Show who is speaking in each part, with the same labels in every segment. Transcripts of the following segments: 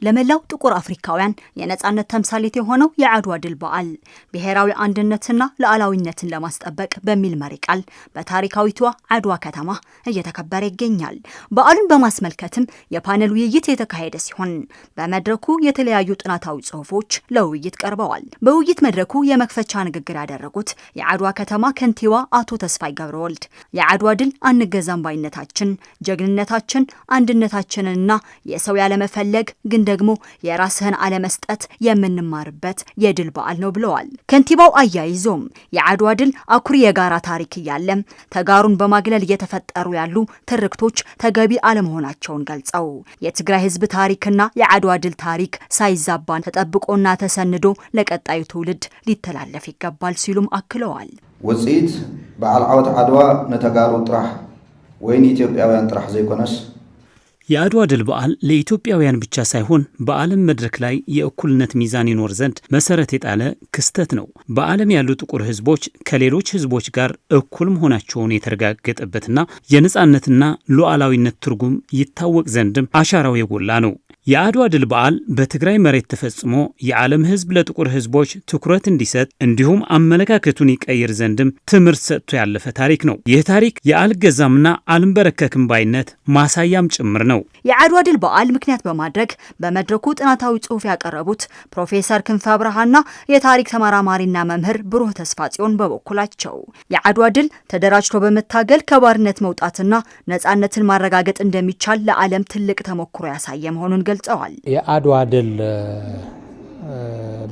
Speaker 1: ለመላው ጥቁር አፍሪካውያን የነጻነት ተምሳሌት የሆነው የአድዋ ድል በዓል ብሔራዊ አንድነትና ሉዓላዊነትን ለማስጠበቅ በሚል መሪ ቃል በታሪካዊቷ አድዋ ከተማ እየተከበረ ይገኛል። በዓሉን በማስመልከትም የፓነል ውይይት የተካሄደ ሲሆን በመድረኩ የተለያዩ ጥናታዊ ጽሑፎች ለውይይት ቀርበዋል። በውይይት መድረኩ የመክፈቻ ንግግር ያደረጉት የአድዋ ከተማ ከንቲባ አቶ ተስፋይ ገብረወልድ የአድዋ ድል አንገዛም ባይነታችን፣ ጀግንነታችን፣ አንድነታችንና የሰው ያለመፈለግ ግን ደግሞ የራስህን አለመስጠት የምንማርበት የድል በዓል ነው ብለዋል። ከንቲባው አያይዞም የአድዋ ድል አኩሪ የጋራ ታሪክ እያለም ተጋሩን በማግለል እየተፈጠሩ ያሉ ትርክቶች ተገቢ አለመሆናቸውን ገልጸው የትግራይ ሕዝብ ታሪክና የአድዋ ድል ታሪክ ሳይዛባን ተጠብቆና ተሰንዶ ለቀጣዩ ትውልድ ሊተላለፍ ይገባል ሲሉም አክለዋል።
Speaker 2: ወጽኢት በዓል ዓወት አድዋ ነተጋሩ ጥራሕ ወይን ኢትዮጵያውያን ጥራሕ ዘይኮነስ
Speaker 3: የአድዋ ድል በዓል ለኢትዮጵያውያን ብቻ ሳይሆን በዓለም መድረክ ላይ የእኩልነት ሚዛን ይኖር ዘንድ መሰረት የጣለ ክስተት ነው። በዓለም ያሉ ጥቁር ህዝቦች ከሌሎች ህዝቦች ጋር እኩል መሆናቸውን የተረጋገጠበትና የነጻነትና ሉዓላዊነት ትርጉም ይታወቅ ዘንድም አሻራው የጎላ ነው። የአድዋ ድል በዓል በትግራይ መሬት ተፈጽሞ የዓለም ህዝብ ለጥቁር ህዝቦች ትኩረት እንዲሰጥ እንዲሁም አመለካከቱን ይቀይር ዘንድም ትምህርት ሰጥቶ ያለፈ ታሪክ ነው። ይህ ታሪክ የአልገዛምና አልንበረከክም ባይነት ማሳያም ጭምር ነው።
Speaker 1: የአድዋ ድል በዓል ምክንያት በማድረግ በመድረኩ ጥናታዊ ጽሑፍ ያቀረቡት ፕሮፌሰር ክንፈ ብርሃና የታሪክ ተመራማሪና መምህር ብሩህ ተስፋጽዮን በበኩላቸው የአድዋ ድል ተደራጅቶ በመታገል ከባርነት መውጣትና ነጻነትን ማረጋገጥ እንደሚቻል ለዓለም ትልቅ ተሞክሮ ያሳየ መሆኑን ገልጸዋል።
Speaker 4: የአድዋ ድል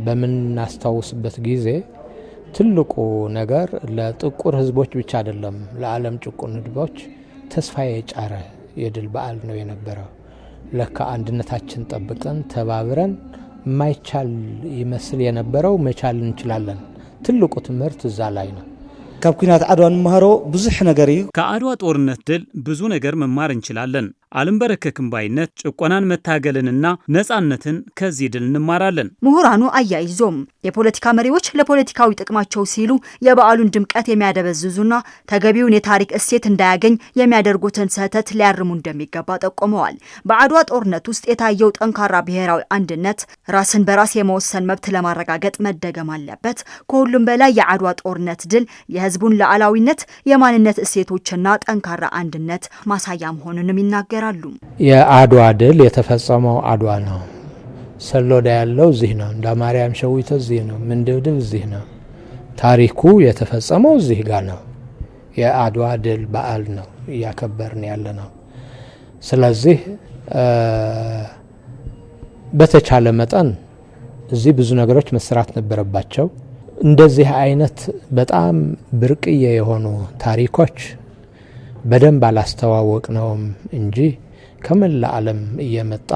Speaker 4: በምናስታውስበት ጊዜ ትልቁ ነገር ለጥቁር ህዝቦች ብቻ አይደለም፣ ለዓለም ጭቁን ህዝቦች ተስፋ የጫረ የድል በዓል ነው የነበረው። ለካ አንድነታችን ጠብቀን ተባብረን ማይቻል ይመስል የነበረው መቻል እንችላለን። ትልቁ ትምህርት እዛ ላይ ነው።
Speaker 5: ካብ ኩናት አድዋ እንማሃሮ ብዙሕ ነገር እዩ።
Speaker 3: ከአድዋ ጦርነት ድል ብዙ ነገር መማር እንችላለን። አልንበረከክም ባይነት፣ ጭቆናን መታገልንና ነጻነትን ከዚህ ድል እንማራለን።
Speaker 1: ምሁራኑ አያይዞም የፖለቲካ መሪዎች ለፖለቲካዊ ጥቅማቸው ሲሉ የበዓሉን ድምቀት የሚያደበዝዙና ተገቢውን የታሪክ እሴት እንዳያገኝ የሚያደርጉትን ስህተት ሊያርሙ እንደሚገባ ጠቁመዋል። በአድዋ ጦርነት ውስጥ የታየው ጠንካራ ብሔራዊ አንድነት ራስን በራስ የመወሰን መብት ለማረጋገጥ መደገም አለበት። ከሁሉም በላይ የአድዋ ጦርነት ድል የህዝቡን ሉዓላዊነት፣ የማንነት እሴቶችና ጠንካራ አንድነት ማሳያ መሆኑንም ይናገራሉ።
Speaker 4: የአድዋ ድል የተፈጸመው አድዋ ነው። ሰሎዳ ያለው እዚህ ነው። እንዳ ማርያም ሸዊቶ እዚህ ነው። ምንድብድብ እዚህ ነው። ታሪኩ የተፈጸመው እዚህ ጋር ነው። የአድዋ ድል በዓል ነው እያከበርን ያለ ነው። ስለዚህ በተቻለ መጠን እዚህ ብዙ ነገሮች መስራት ነበረባቸው። እንደዚህ አይነት በጣም ብርቅዬ የሆኑ ታሪኮች በደንብ አላስተዋወቅነውም እንጂ ከመላ ዓለም እየመጣ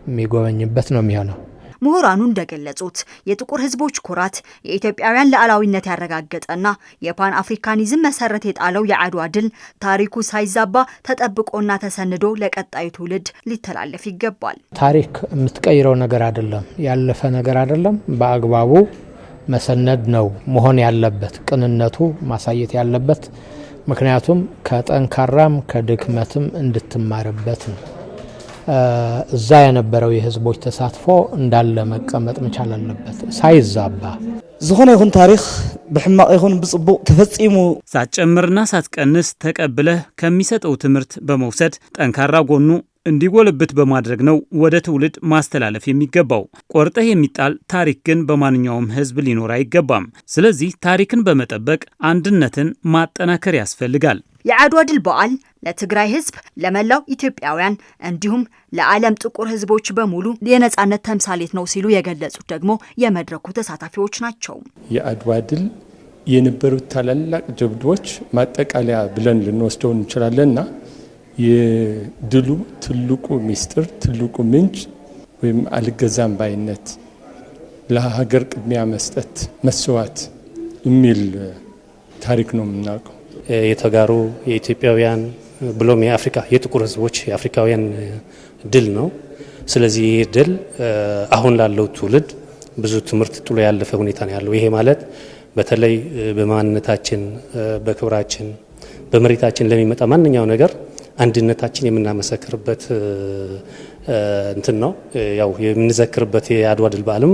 Speaker 4: የሚጎበኝበት ነው የሚሆነው።
Speaker 1: ምሁራኑ እንደገለጹት የጥቁር ህዝቦች ኩራት የኢትዮጵያውያን ሉዓላዊነት ያረጋገጠና የፓን አፍሪካኒዝም መሰረት የጣለው የአድዋ ድል ታሪኩ ሳይዛባ ተጠብቆና ተሰንዶ ለቀጣዩ ትውልድ ሊተላለፍ ይገባል።
Speaker 4: ታሪክ የምትቀይረው ነገር አይደለም፣ ያለፈ ነገር አይደለም። በአግባቡ መሰነድ ነው መሆን ያለበት፣ ቅንነቱ ማሳየት ያለበት። ምክንያቱም ከጠንካራም ከድክመትም እንድትማርበት ነው። እዛ የነበረው የህዝቦች ተሳትፎ እንዳለ መቀመጥ መቻል አለበት ሳይዛባ።
Speaker 5: ዝኾነ ይኹን ታሪክ ብሕማቅ ይኹን ብጽቡቅ ተፈጺሙ
Speaker 3: ሳትጨምርና ሳትቀንስ ተቀብለህ ከሚሰጠው ትምህርት በመውሰድ ጠንካራ ጎኑ እንዲጎልብት በማድረግ ነው ወደ ትውልድ ማስተላለፍ የሚገባው። ቆርጠህ የሚጣል ታሪክ ግን በማንኛውም ህዝብ ሊኖር አይገባም። ስለዚህ ታሪክን በመጠበቅ አንድነትን ማጠናከር ያስፈልጋል።
Speaker 1: የአድዋ ድል በዓል ለትግራይ ህዝብ፣ ለመላው ኢትዮጵያውያን እንዲሁም ለዓለም ጥቁር ህዝቦች በሙሉ የነጻነት ተምሳሌት ነው ሲሉ የገለጹት ደግሞ የመድረኩ ተሳታፊዎች ናቸው።
Speaker 6: የአድዋ ድል የነበሩት ታላላቅ ጀብዶች ማጠቃለያ ብለን ልንወስደው እንችላለንና የድሉ ትልቁ ሚስጥር፣ ትልቁ ምንጭ ወይም አልገዛም ባይነት፣ ለሀገር ቅድሚያ መስጠት፣ መስዋዕት የሚል ታሪክ ነው የምናውቀው።
Speaker 7: የተጋሩ የኢትዮጵያውያን ብሎም የአፍሪካ የጥቁር ህዝቦች የአፍሪካውያን ድል ነው። ስለዚህ ይህ ድል አሁን ላለው ትውልድ ብዙ ትምህርት ጥሎ ያለፈ ሁኔታ ነው ያለው። ይሄ ማለት በተለይ በማንነታችን፣ በክብራችን፣ በመሬታችን ለሚመጣ ማንኛው ነገር አንድነታችን የምናመሰክርበት እንትን ነው። ያው የምንዘክርበት የአድዋ ድል በዓልም